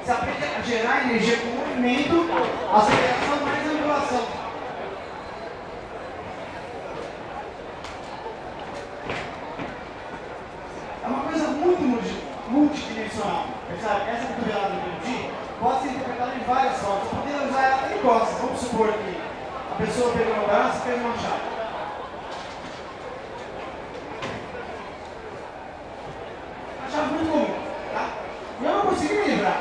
Você aprende a gerar energia com movimento, aceleração mais angulação. É uma coisa muito multidimensional. Percebe? Essa cotovelada que eu pedi pode ser interpretada em várias formas. Você poderia usar ela em costas. Vamos supor que a pessoa pegou no braço e fez uma chave. Uma chave muito comum, tá? E eu não consegui me livrar.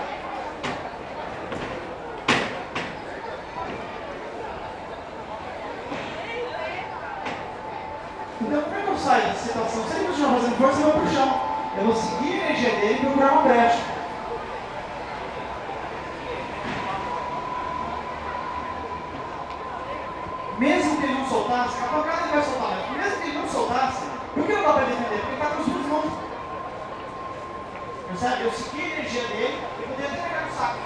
Então, como é que eu saio dessa situação? Se ele continuar fazendo força, eu vou pro chão. Eu vou seguir a energia dele e procurar uma brecha. Mesmo que ele não soltasse, a pancada ele vai soltar, mas mesmo que ele não soltasse, por que não dá para defender? Porque ele está com as duas mãos. Percebe? Eu segui a energia dele e poderia até pegar no saco.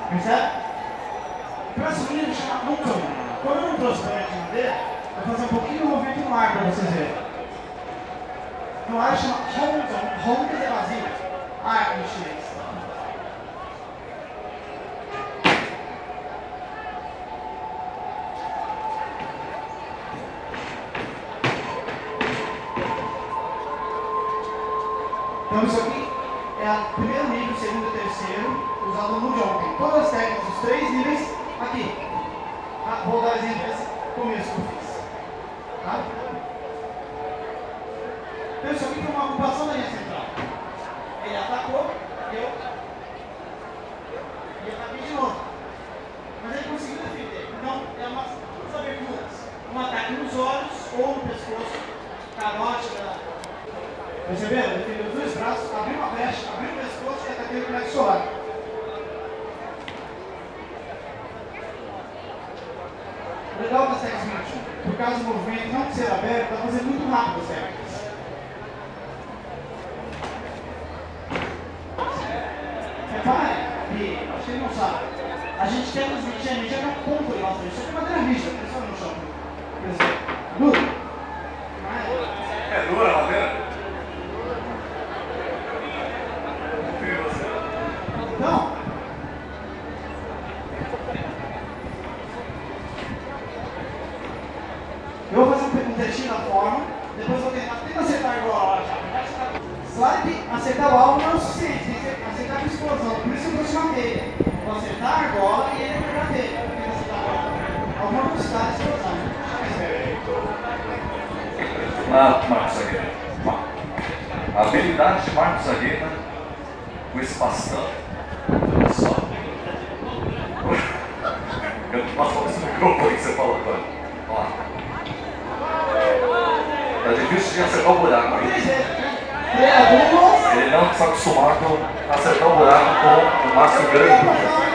Percebe? O próximo vídeo chama Nunca. Quando eu não trouxe para entender, eu vou fazer um pouquinho de movimento no ar para vocês verem. No ar chama rondas evasivas. Ar em chinês. Então isso aqui é o primeiro nível, segundo e terceiro, usado no jumping. Todas as técnicas dos 3 níveis aqui. Tá? Vou dar exemplo desse começo que eu fiz. Tá? Então isso aqui foi uma ocupação da linha central. Ele atacou, eu ataquei de novo. Mas ele conseguiu defender. Então é duas aberturas. Um ataque nos olhos ou no pescoço, carote da... Perceberam? Ele defendeu os dois braços, abriu uma brecha, abriu o pescoço e ataquei o plexo solar. O legal das técnicas, por causa do movimento não ser aberto, dá para fazer muito rápido as técnicas. Repare que, acho que ele não sabe, a gente tem transmitir a energia na ponta do nosso. Isso aqui é madeira rígida, pessoal no chão. Por exemplo, dura. É dura a madeira? Não. Eu vou fazer um trechinho da forma, depois vou tentar acertar igual a hora já. Slide, acertar o alvo não é o suficiente, tem que acertar com explosão, por isso eu trouxe uma telha. Vou acertar a argola e ele vai pegar a telha. Tem que acertar a argola. Alguma velocidade de explosão. Marcos Zagueira. A habilidade de Marcos Zagueira com esse bastão. Só. Eu não posso falar esse microfone que você falou agora. Vamos lá. Tá difícil de acertar o buraco aí. Ele não está acostumado a acertar o buraco com o Márcio grande.